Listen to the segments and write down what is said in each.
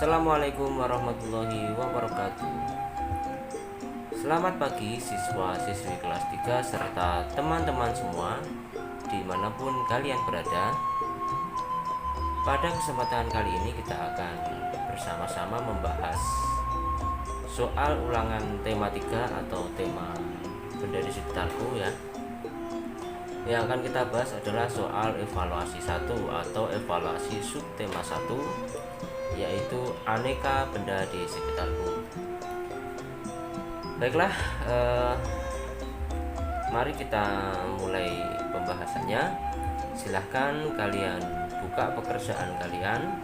Assalamualaikum warahmatullahi wabarakatuh. Selamat pagi siswa-siswi kelas 3 serta teman-teman semua dimanapun kalian berada. Pada kesempatan kali ini kita akan bersama-sama membahas soal ulangan tema 3 atau tema benda di sekitarku ya. Yang akan kita bahas adalah soal evaluasi 1 atau evaluasi subtema 1, yaitu aneka benda di sekitarku. Baiklah, mari kita mulai pembahasannya. Silahkan kalian buka pekerjaan kalian,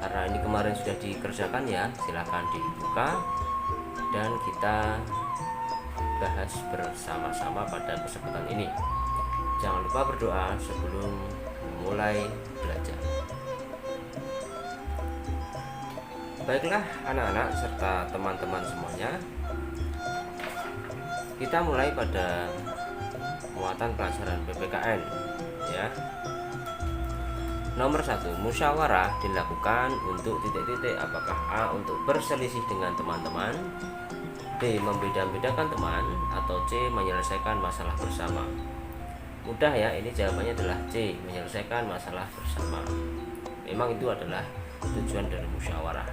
karena ini kemarin sudah dikerjakan ya. Silahkan dibuka dan kita bahas bersama-sama pada kesempatan ini. Jangan lupa berdoa sebelum mulai belajar. Baiklah anak-anak serta teman-teman semuanya, kita mulai pada muatan pelajaran PPKN ya. Nomor 1, musyawarah dilakukan untuk titik-titik. Apakah A, untuk berselisih dengan teman-teman, B, membeda-bedakan teman, atau C, menyelesaikan masalah bersama? Mudah ya, ini jawabannya adalah C, menyelesaikan masalah bersama. Memang itu adalah tujuan dari musyawarah.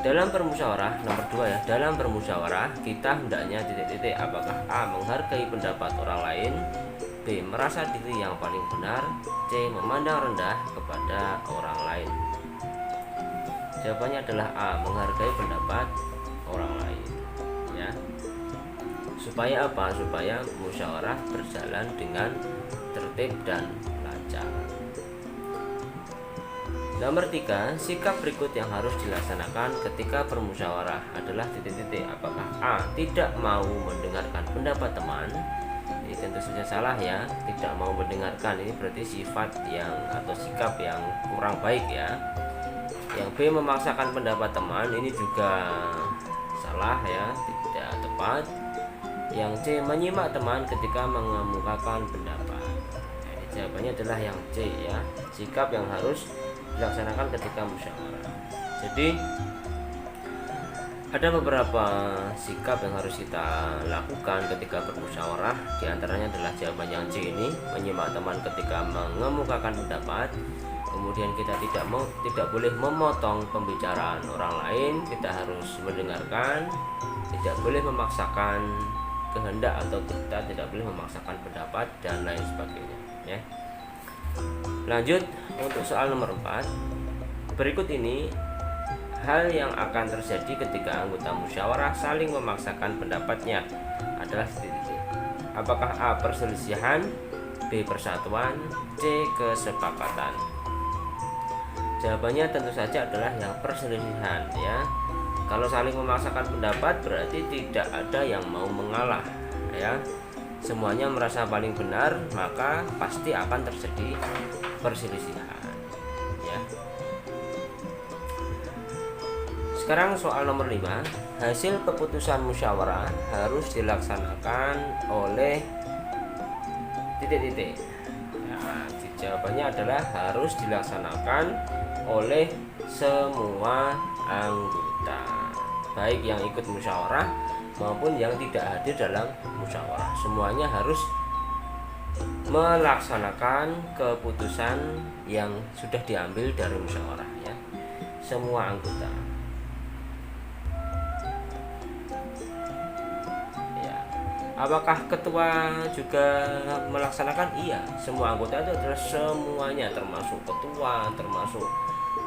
Dalam bermusyawarah, nomor 2 ya, dalam bermusyawarah kita hendaknya titik-titik. Apakah A, menghargai pendapat orang lain, B, merasa diri yang paling benar, C, memandang rendah kepada orang lain? Jawabannya adalah A, menghargai pendapat orang lain ya. Supaya apa? Supaya musyawarah berjalan dengan tertib dan lancar. Nomor 3, sikap berikut yang harus dilaksanakan ketika bermusyawarah adalah titik-titik. Apakah A, tidak mau mendengarkan pendapat teman? Ini tentu saja salah ya. Tidak mau mendengarkan ini berarti sifat yang atau sikap yang kurang baik ya. Yang B, memaksakan pendapat teman, ini juga salah ya, tidak tepat. Yang C, menyimak teman ketika mengemukakan pendapat. Ini jawabannya adalah yang C ya, sikap yang harus dilaksanakan ketika musyawarah. Jadi ada beberapa sikap yang harus kita lakukan ketika bermusyawarah. Di antaranya adalah jawaban yang C ini, menyimak teman ketika mengemukakan pendapat. Kemudian kita tidak boleh memotong pembicaraan orang lain, kita harus mendengarkan, tidak boleh memaksakan kehendak atau kita tidak boleh memaksakan pendapat dan lain sebagainya ya. Lanjut untuk soal nomor 4. Berikut ini hal yang akan terjadi ketika anggota musyawarah saling memaksakan pendapatnya adalah titik-titik. Apakah A, perselisihan, B, persatuan, C, kesepakatan? Jawabannya tentu saja adalah yang perselisihan ya. Kalau saling memaksakan pendapat berarti tidak ada yang mau mengalah ya. Semuanya merasa paling benar, maka pasti akan terjadi perselisihan ya. Sekarang soal nomor 5. Hasil keputusan musyawarah harus dilaksanakan oleh titik-titik. Nah, jawabannya adalah harus dilaksanakan oleh semua anggota, baik yang ikut musyawarah maupun yang tidak hadir dalam musyawarah. Semuanya harus melaksanakan keputusan yang sudah diambil dari musyawarah ya. Semua anggota ya. Apakah ketua juga melaksanakan? Iya, semua anggota itu adalah semuanya, termasuk ketua, termasuk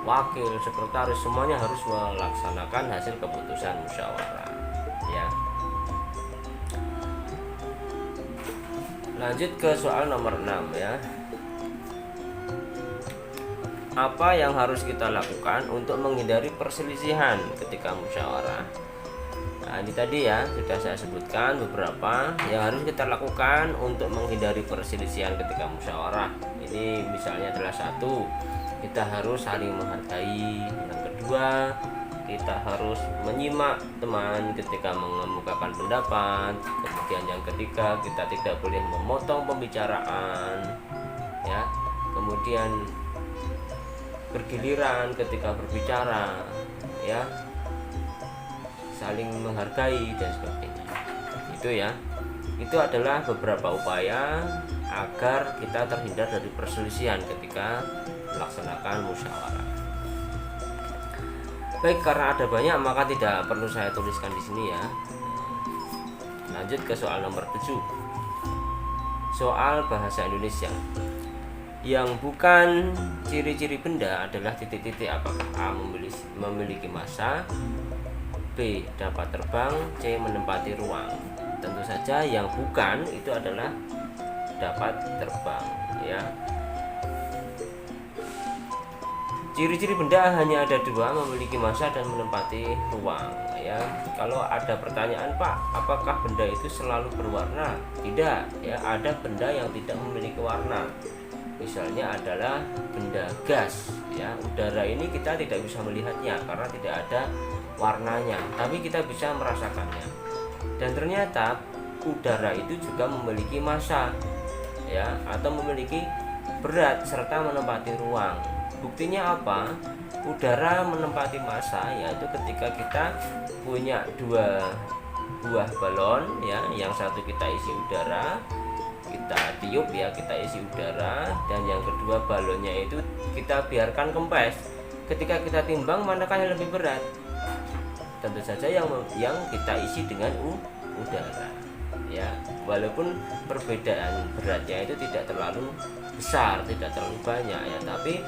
wakil, sekretaris, semuanya harus melaksanakan hasil keputusan musyawarah ya. Lanjut ke soal nomor 6 ya. Apa yang harus kita lakukan untuk menghindari perselisihan ketika musyawarah? Nah, ini tadi ya sudah saya sebutkan beberapa yang harus kita lakukan untuk menghindari perselisihan ketika musyawarah. Ini misalnya adalah 1, kita harus saling menghargai. Yang kedua, kita harus menyimak teman ketika mengemukakan pendapat. Kemudian yang ketiga, kita tidak boleh memotong pembicaraan ya. Kemudian bergiliran ketika berbicara, ya, saling menghargai dan sebagainya. Itu ya, itu adalah beberapa upaya agar kita terhindar dari perselisihan ketika melaksanakan musyawarah. Baik, karena ada banyak maka tidak perlu saya tuliskan di sini ya. Lanjut ke soal nomor 7. Soal bahasa Indonesia. Yang bukan ciri-ciri benda adalah titik-titik. Apakah A memiliki massa, B dapat terbang, C menempati ruang. Tentu saja yang bukan itu adalah dapat terbang, ya. Ciri-ciri benda hanya ada dua, memiliki massa dan menempati ruang, ya. Kalau ada pertanyaan, Pak, apakah benda itu selalu berwarna? Tidak, ya. Ada benda yang tidak memiliki warna. Misalnya adalah benda gas, ya. Udara ini kita tidak bisa melihatnya karena tidak ada warnanya, tapi kita bisa merasakannya. Dan ternyata udara itu juga memiliki massa, ya, atau memiliki berat serta menempati ruang. Buktinya apa? Udara menempati massa, yaitu ketika kita punya dua buah balon, ya, yang satu kita isi udara, kita tiup, ya, kita isi udara, dan yang kedua balonnya itu kita biarkan kempes. Ketika kita timbang, manakah yang lebih berat? Tentu saja yang kita isi dengan udara, ya. Walaupun perbedaan beratnya itu tidak terlalu besar, tidak terlalu banyak, ya, tapi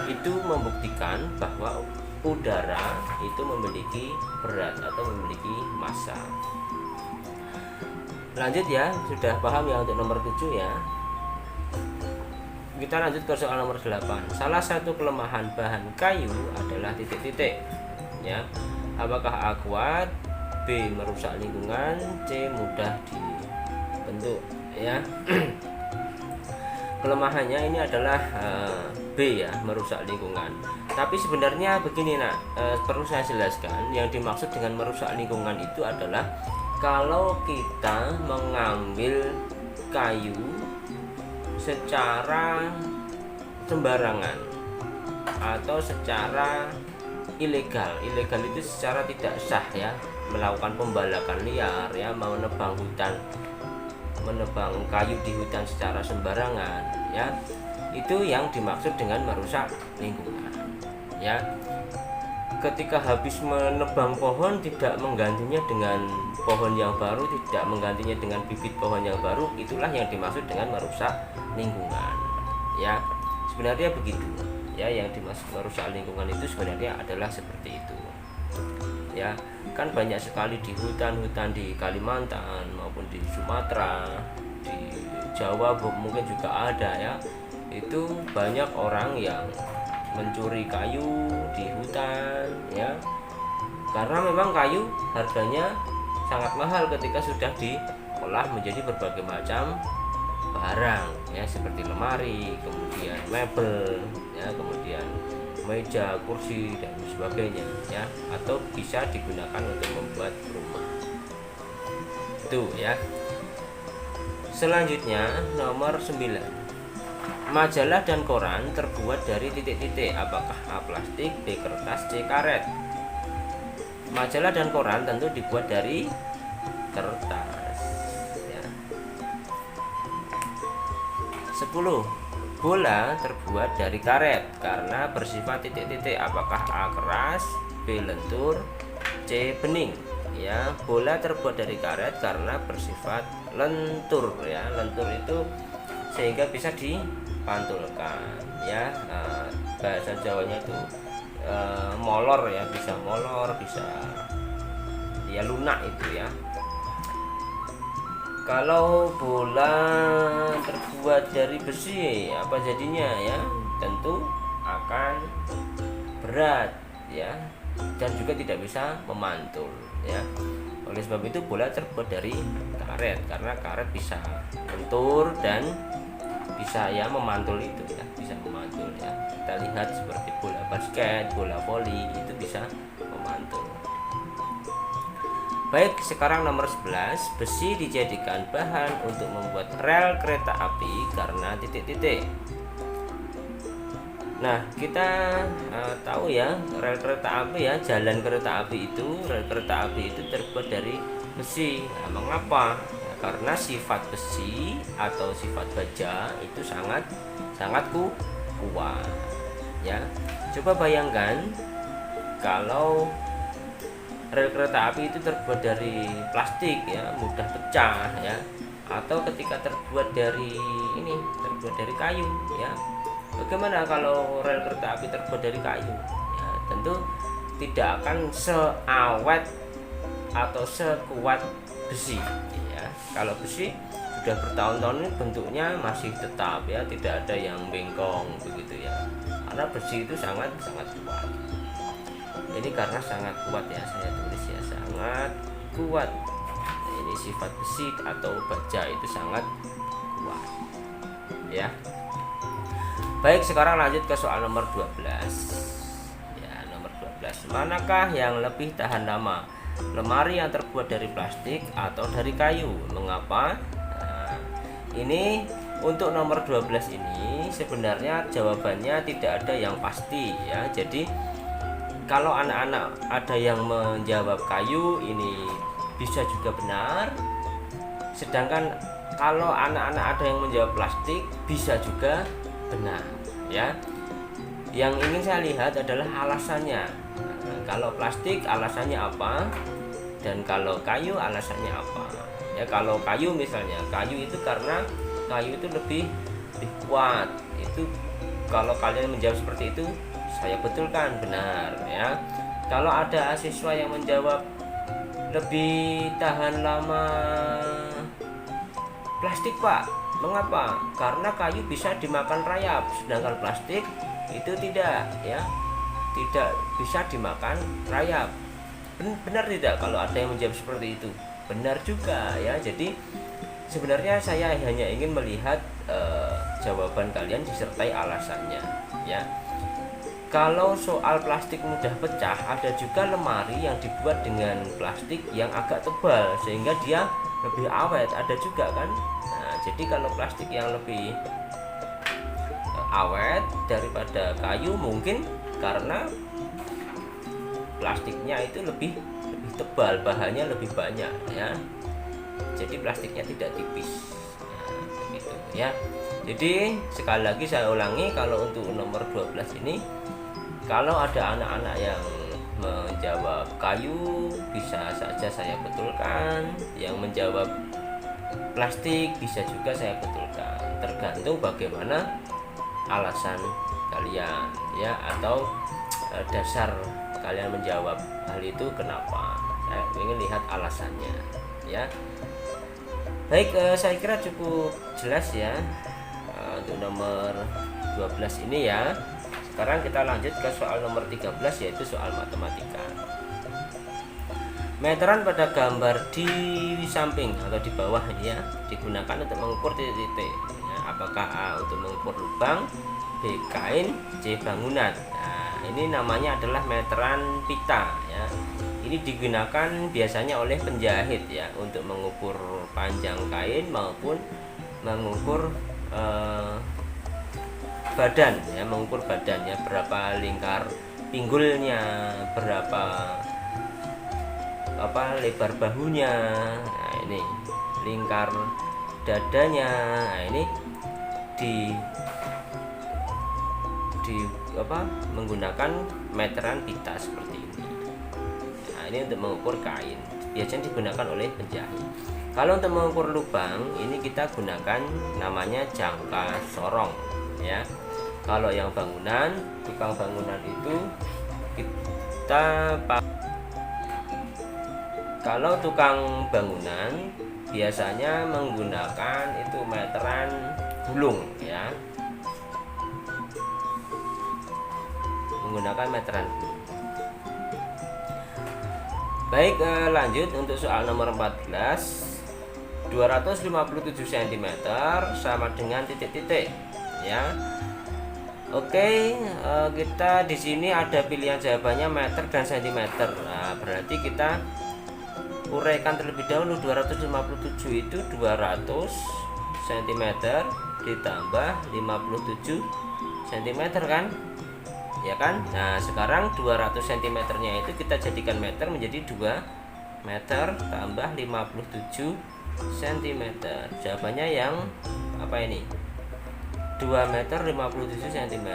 itu membuktikan bahwa udara itu memiliki berat atau memiliki massa. Lanjut ya, sudah paham ya untuk nomor 7 ya. Kita lanjut ke soal nomor 8. Salah satu kelemahan bahan kayu adalah titik-titik, ya. Apakah A kuat, B merusak lingkungan, C mudah dibentuk, ya. Kelemahannya ini adalah B, ya, merusak lingkungan. Tapi sebenarnya begini, perlu saya jelaskan, yang dimaksud dengan merusak lingkungan itu adalah kalau kita mengambil kayu secara sembarangan atau secara ilegal. Ilegal itu secara tidak sah, ya, melakukan pembalakan liar, ya, menebang hutan, menebang kayu di hutan secara sembarangan, ya. Itu yang dimaksud dengan merusak lingkungan, ya. Ketika habis menebang pohon tidak menggantinya dengan pohon yang baru, tidak menggantinya dengan bibit pohon yang baru, itulah yang dimaksud dengan merusak lingkungan, ya. Sebenarnya begitu, ya. Yang dimaksud merusak lingkungan itu sebenarnya adalah seperti itu, ya. Kan banyak sekali di hutan-hutan di Kalimantan maupun di Sumatera, di Jawa mungkin juga ada, ya. Itu banyak orang yang mencuri kayu di hutan, ya, karena memang kayu harganya sangat mahal ketika sudah diolah menjadi berbagai macam barang, ya, seperti lemari, kemudian mebel, ya, kemudian meja, kursi dan sebagainya, ya, atau bisa digunakan untuk membuat rumah. Itu, ya. Selanjutnya nomor 9. Majalah dan koran terbuat dari titik-titik. Apakah A plastik, B kertas, C karet? Majalah dan koran tentu dibuat dari kertas, ya. 10. Bola terbuat dari karet karena bersifat titik-titik. Apakah A keras, B lentur, C bening? Ya, bola terbuat dari karet karena bersifat lentur, ya. Lentur itu sehingga bisa dipantulkan, ya. Bahasa Jawanya itu molor, ya, bisa molor, bisa, ya, lunak itu, ya. Kalau bola terbuat dari besi, apa jadinya, ya? Tentu akan berat, ya, dan juga tidak bisa memantul, ya. Oleh sebab itu bola terbuat dari karet karena karet bisa lentur dan bisa, ya, memantul itu, ya, bisa memantul, ya. Kita lihat seperti bola basket, bola voli itu bisa memantul. Baik, sekarang nomor 11. Besi dijadikan bahan untuk membuat rel kereta api karena titik-titik. Nah, kita tahu ya, rel kereta api ya, jalan kereta api itu, rel kereta api itu terbuat dari besi. Nah, mengapa? Ya, karena sifat besi atau sifat baja itu sangat kuat. Ya, coba bayangkan kalau rel kereta api itu terbuat dari plastik ya, mudah pecah ya, atau ketika terbuat dari kayu ya. Bagaimana kalau rel kereta api terbuat dari kayu? Ya, tentu tidak akan seawet atau sekuat besi. Ya, kalau besi sudah bertahun-tahun ini bentuknya masih tetap ya, tidak ada yang bengkong begitu ya. Karena besi itu sangat kuat. Ini karena sangat kuat ya, saya tulis ya, sangat kuat. Nah, ini sifat besi atau baja itu sangat kuat. Ya. Baik, sekarang lanjut ke soal nomor 12. Ya, nomor 12. Manakah yang lebih tahan lama? Lemari yang terbuat dari plastik atau dari kayu? Mengapa? Nah, ini untuk nomor 12 ini sebenarnya jawabannya tidak ada yang pasti ya. Jadi kalau anak-anak ada yang menjawab kayu, ini bisa juga benar. Sedangkan kalau anak-anak ada yang menjawab plastik, bisa juga benar ya. Yang ingin saya lihat adalah alasannya. Nah, kalau plastik alasannya apa, dan kalau kayu alasannya apa ya. Kalau kayu misalnya, kayu itu karena kayu itu lebih kuat. Itu kalau kalian menjawab seperti itu, saya betulkan benar ya. Kalau ada siswa yang menjawab lebih tahan lama plastik Pak, mengapa? Karena kayu bisa dimakan rayap, sedangkan plastik itu tidak ya, tidak bisa dimakan rayap. Benar tidak kalau ada yang menjawab seperti itu? Benar juga ya. Jadi sebenarnya saya hanya ingin melihat jawaban kalian disertai alasannya ya. Kalau soal plastik mudah pecah, ada juga lemari yang dibuat dengan plastik yang agak tebal sehingga dia lebih awet, ada juga kan. Nah, jadi kalau plastik yang lebih awet daripada kayu mungkin karena plastiknya itu lebih tebal, bahannya lebih banyak ya. Jadi plastiknya tidak tipis. Nah, begitu ya. Jadi sekali lagi saya ulangi, kalau untuk nomor 12 ini, kalau ada anak-anak yang menjawab kayu bisa saja saya betulkan, yang menjawab plastik bisa juga saya betulkan, tergantung bagaimana alasan kalian ya, atau dasar kalian menjawab hal itu kenapa. Saya ingin lihat alasannya ya. Baik, saya kira cukup jelas ya untuk nomor 12 ini ya. Sekarang kita lanjut ke soal nomor 13, yaitu soal matematika. Meteran pada gambar di samping atau di bawah ini ya, digunakan untuk mengukur titik-titik ya, apakah A untuk mengukur lubang, B kain, C bangunan. Nah, ini namanya adalah meteran pita ya. Ini digunakan biasanya oleh penjahit ya, untuk mengukur panjang kain maupun mengukur badan ya, mengukur badannya berapa lingkar pinggulnya, berapa lebar bahunya. Nah, ini lingkar dadanya. Nah, ini di menggunakan meteran pita seperti ini. Nah, ini untuk mengukur kain, biasanya digunakan oleh penjahit. Kalau untuk mengukur lubang, ini kita gunakan namanya jangka sorong ya. Kalau yang bangunan, tukang bangunan itu kalau tukang bangunan biasanya menggunakan itu meteran gulung ya, menggunakan meteran gulung. Baik, lanjut untuk soal nomor 14. 257 cm sama dengan titik-titik ya. Oke, kita di sini ada pilihan jawabannya meter dan sentimeter. Nah, berarti kita uraikan terlebih dahulu. 257 itu 200 cm ditambah 57 cm kan, ya kan. Nah sekarang 200 cm nya itu kita jadikan meter, menjadi 2 meter tambah 57 cm. Jawabannya yang apa ini? 2 meter 57 cm.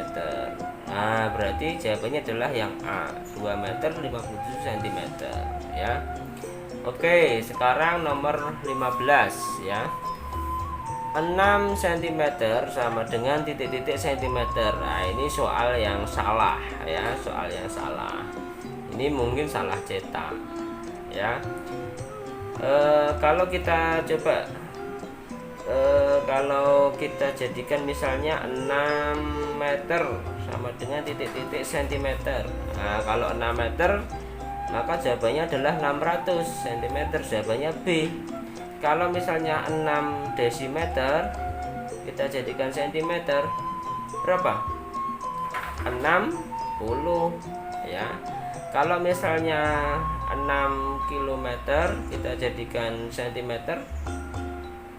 Nah berarti jawabannya adalah yang A, 2 meter 57 cm ya. Oke, sekarang nomor 15 ya. 6 cm sama dengan titik-titik cm. Nah ini soal yang salah ya, soal yang salah. Ini mungkin salah cetak ya. Kalau kita coba kalau kita jadikan misalnya 6 meter sama dengan titik-titik cm. Nah kalau 6 meter maka jawabannya adalah 600 cm, jawabannya B. Kalau misalnya 6 desimeter kita jadikan cm, berapa? 60 ya. Kalau misalnya 6 kilometer kita jadikan cm,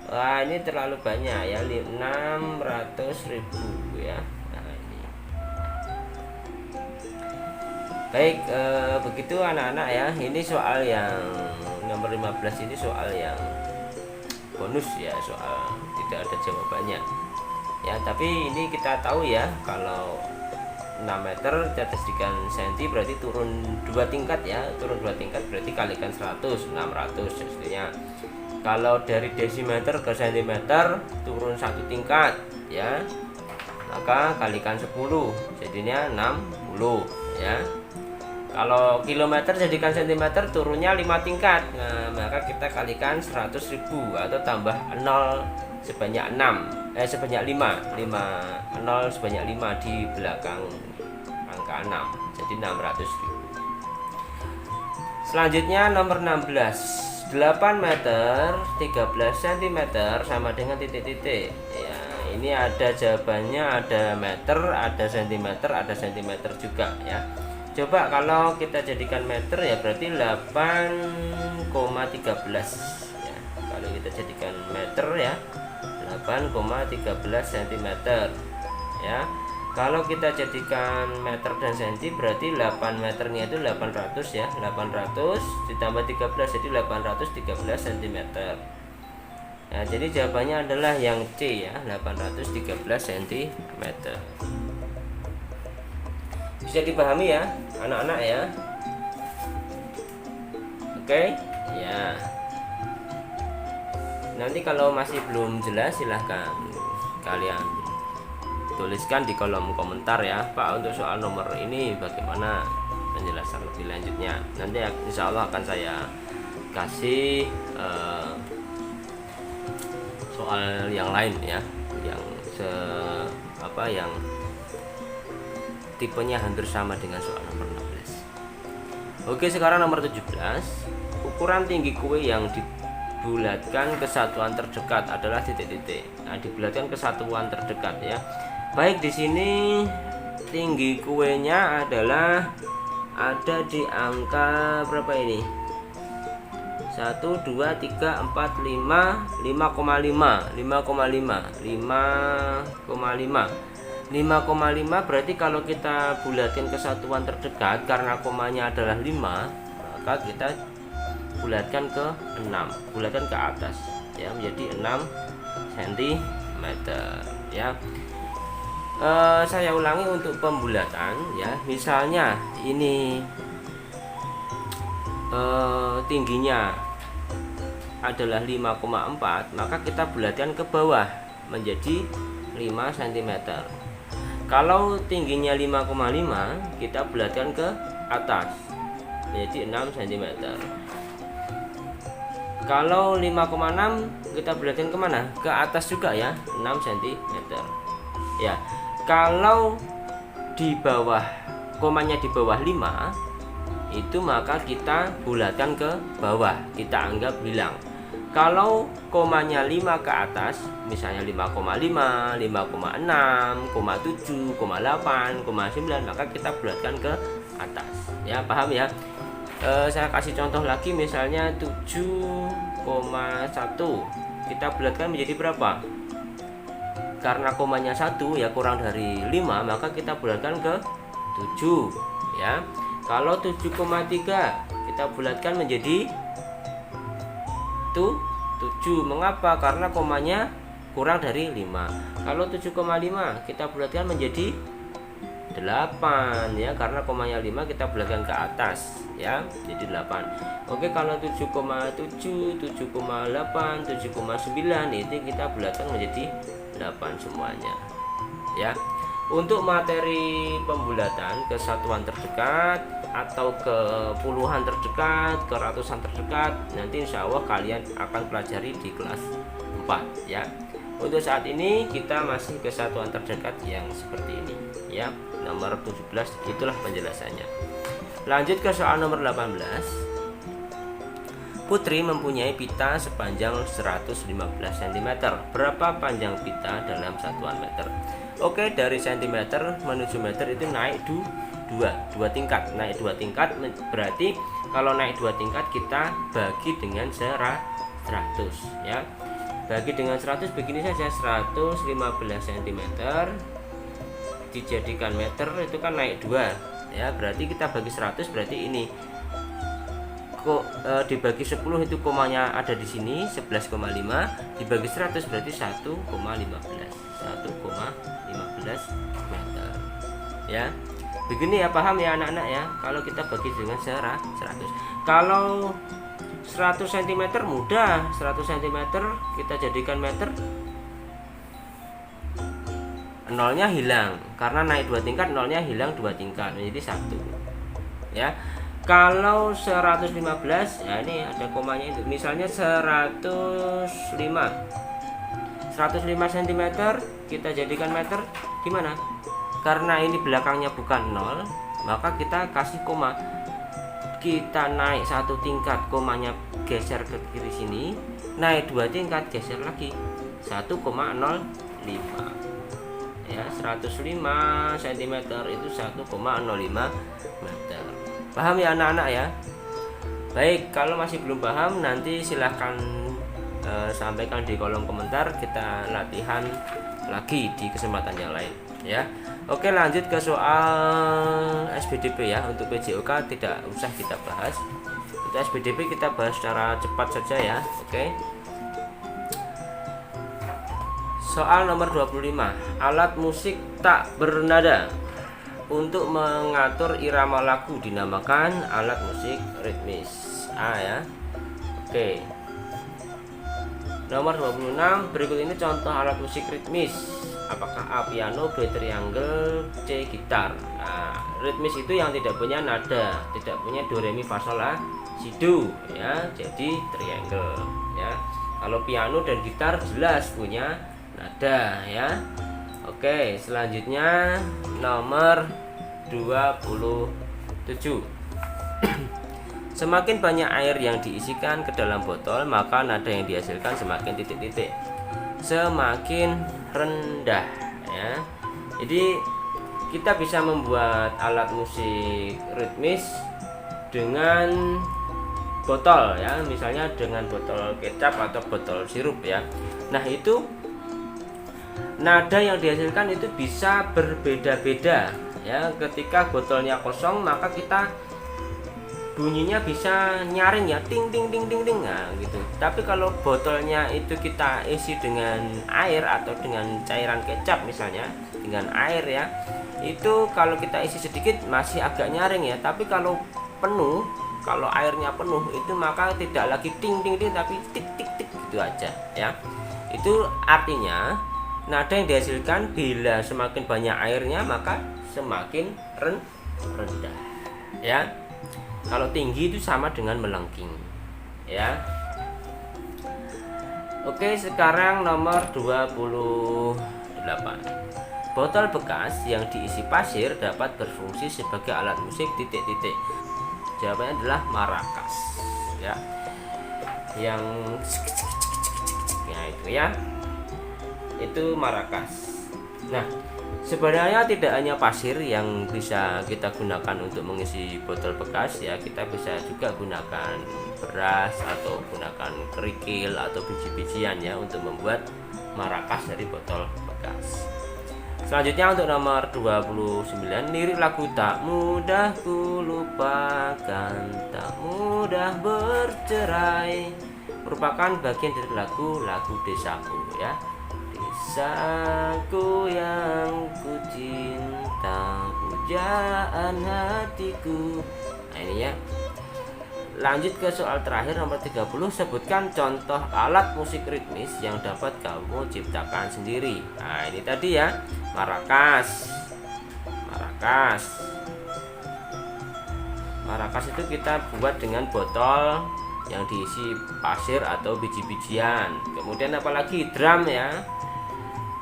wah ini terlalu banyak ya, 600.000 ya. Baik, begitu anak-anak ya. Ini soal yang nomor 15, ini soal yang bonus ya, soal tidak ada jawabannya ya. Tapi ini kita tahu ya, kalau 6 meter kita jadikan senti berarti turun 2 tingkat ya, turun 2 tingkat berarti kalikan 100, 600 pastinya. Kalau dari desimeter ke sentimeter turun 1 tingkat ya, maka kalikan 10 jadinya 60 ya. Kalau kilometer jadikan cm turunnya 5 tingkat. Nah, maka kita kalikan 100.000 atau tambah 0 sebanyak 6. Sebanyak 5. 0 sebanyak 5 di belakang angka 6. Jadi 600.000. Selanjutnya nomor 16. 8 meter 13 cm sama dengan titik-titik. Ya, ini ada jawabannya, ada meter, ada sentimeter, ada sentimeter juga ya. Coba kalau kita jadikan meter ya berarti 8,13 ya. Kalau kita jadikan meter ya 8,13 cm ya. Kalau kita jadikan meter dan senti berarti 8 meternya itu 800 ya. 800 ditambah 13 jadi 813 cm ya. Jadi jawabannya adalah yang C ya, 813 cm. Bisa dipahami ya anak-anak ya. Oke ya. Nanti kalau masih belum jelas silahkan kalian tuliskan di kolom komentar ya, Pak, untuk soal nomor ini bagaimana penjelasan lebih lanjutnya. Nanti insya Allah akan saya kasih soal yang lain ya, yang yang tipenya hampir sama dengan soal nomor 16. Oke, sekarang nomor 17. Ukuran tinggi kue yang dibulatkan ke satuan terdekat adalah titik-titik. Nah, dibulatkan ke satuan terdekat ya. Baik, di sini tinggi kuenya adalah ada di angka berapa ini? 1 2 3 4 5 5,5 berarti kalau kita bulatkan ke satuan terdekat, karena komanya adalah 5, maka kita bulatkan ke 6, bulatkan ke atas ya, menjadi 6 cm ya. Saya ulangi untuk pembulatan ya. Misalnya ini tingginya adalah 5,4, maka kita bulatkan ke bawah menjadi 5 cm. Kalau tingginya 5,5 kita bulatkan ke atas menjadi 6 cm. Kalau 5,6 kita bulatkan kemana? Ke atas juga ya, 6 cm ya. Kalau di bawah, komanya di bawah 5 itu, maka kita bulatkan ke bawah, kita anggap bilang. Kalau komanya 5 ke atas, misalnya 5,5, 5,6, 7, 8, 9, maka kita bulatkan ke atas ya, paham ya. Saya kasih contoh lagi, misalnya 7,1 kita bulatkan menjadi berapa? karena komanya 1 ya kurang dari 5, maka kita bulatkan ke 7 ya. Kalau 7,3 kita bulatkan menjadi 7. Mengapa? Karena komanya kurang dari 5. Kalau 7,5 kita bulatkan menjadi 8 ya, karena komanya 5 kita bulatkan ke atas ya, jadi 8. Oke, kalau 7,7, 7,8, 7,9 itu kita bulatkan menjadi 8 semuanya ya. Untuk materi pembulatan ke satuan terdekat atau ke puluhan terdekat, ke ratusan terdekat, nanti insya Allah kalian akan pelajari di kelas 4 ya. Untuk saat ini kita masih ke satuan terdekat yang seperti ini ya, nomor 17. Itulah penjelasannya. Lanjut ke soal nomor 18. Putri mempunyai pita sepanjang 115 cm. Berapa panjang pita dalam satuan meter? Oke, dari cm menuju meter itu naik 2 tingkat. Naik 2 tingkat berarti kalau naik 2 tingkat kita bagi dengan 100 ya. Bagi dengan 100 begini saja, 115 cm dijadikan meter itu kan naik 2 ya, berarti kita bagi 100 berarti ini kok dibagi 10 itu komanya ada di sini 11,5, dibagi 100 berarti 1,15 meter ya. Begini ya, paham ya anak-anak ya, kalau kita bagi dengan 100. Kalau 100 cm mudah, 100 cm kita jadikan meter, nolnya hilang karena naik 2 tingkat, nolnya hilang 2 tingkat menjadi 1 ya. Kalau 115 ya, ini ada komanya itu, misalnya 105 cm kita jadikan meter, gimana? Karena ini belakangnya bukan 0 maka kita kasih koma. Kita naik 1 tingkat, komanya geser ke kiri sini, naik 2 tingkat geser lagi 1,05 ya. 105 cm itu 1,05 meter. Paham ya anak-anak ya? Baik, kalau masih belum paham nanti silahkan sampaikan di kolom komentar, kita latihan lagi di kesempatan yang lain ya. Oke, lanjut ke soal SBDP ya. Untuk PJOK tidak usah kita bahas. Untuk SBDP kita bahas secara cepat saja ya. Oke. Soal nomor 25. Alat musik tak bernada untuk mengatur irama lagu dinamakan alat musik ritmis. A ya. Oke. Nomor 26. Berikut ini contoh alat musik ritmis. Apakah A piano, B triangle, C gitar. Nah, ritmis itu yang tidak punya nada, tidak punya do re mi fa sol la si do ya, jadi triangle ya. Kalau piano dan gitar jelas punya nada ya. Oke, selanjutnya nomor 27. Semakin banyak air yang diisikan ke dalam botol, maka nada yang dihasilkan semakin titik-titik, semakin rendah ya. Jadi kita bisa membuat alat musik ritmis dengan botol ya, misalnya dengan botol kecap atau botol sirup ya. Nah, itu nada yang dihasilkan itu bisa berbeda-beda ya. Ketika botolnya kosong maka kita bunyinya bisa nyaring ya, ting ting ting ting ting, nah gitu. Tapi kalau botolnya itu kita isi dengan air atau dengan cairan kecap misalnya, dengan air ya, itu kalau kita isi sedikit masih agak nyaring ya. Tapi kalau penuh, kalau airnya penuh itu maka tidak lagi ting ting ting tapi tik tik tik gitu aja ya. Itu artinya nada yang dihasilkan bila semakin banyak airnya maka semakin rendah ya. Kalau tinggi itu sama dengan melengking ya. Oke, sekarang nomor 28. Botol bekas yang diisi pasir dapat berfungsi sebagai alat musik titik-titik. Jawabannya adalah maracas ya. Yang ya itu ya. Itu maracas. Nah, sebenarnya tidak hanya pasir yang bisa kita gunakan untuk mengisi botol bekas ya, kita bisa juga gunakan beras atau gunakan kerikil atau biji-bijian ya untuk membuat maracas dari botol bekas. Selanjutnya untuk nomor 29, lirik lagu Tak Mudah Ku Lupakan, Tak Mudah Bercerai, merupakan bagian dari lagu Desaku ya. Desaku yang ku cinta, pujaan hatiku. Nah ini ya. Lanjut ke soal terakhir nomor 30, sebutkan contoh alat musik ritmis yang dapat kamu ciptakan sendiri. Nah ini tadi ya, marakas. Marakas itu kita buat dengan botol yang diisi pasir atau biji-bijian. Kemudian apalagi drum ya.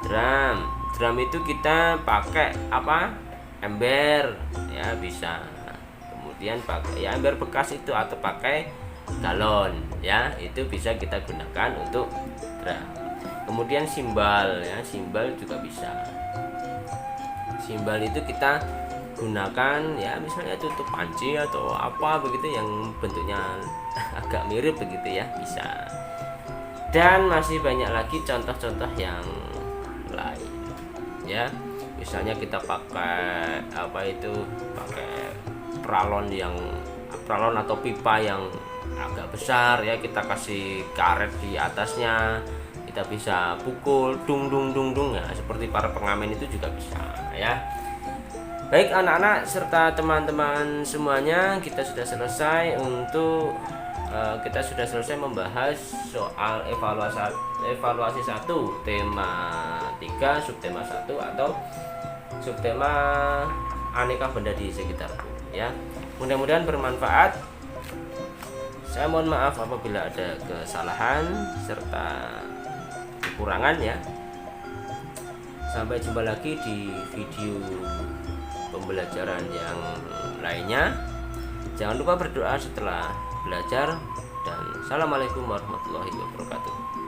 Drum itu kita pakai apa? Ember ya, bisa. Kemudian pakai ya ember bekas itu atau pakai galon ya, itu bisa kita gunakan untuk drum. Kemudian simbal ya, simbal juga bisa. Simbal itu kita gunakan ya, misalnya tutup panci atau apa begitu yang bentuknya agak mirip begitu ya, bisa. Dan masih banyak lagi contoh-contoh yang lain ya. Misalnya kita pakai apa itu, pakai pralon atau pipa yang agak besar ya, kita kasih karet di atasnya, kita bisa pukul dung ya, seperti para pengamen itu juga bisa ya. Baik anak-anak serta teman-teman semuanya, kita sudah selesai membahas soal evaluasi 1 tema 3 subtema 1 atau subtema aneka benda di sekitarku ya. Mudah-mudahan bermanfaat. Saya mohon maaf apabila ada kesalahan serta kekurangan ya. Sampai jumpa lagi di video pembelajaran yang lainnya. Jangan lupa berdoa setelah belajar, dan assalamualaikum warahmatullahi wabarakatuh.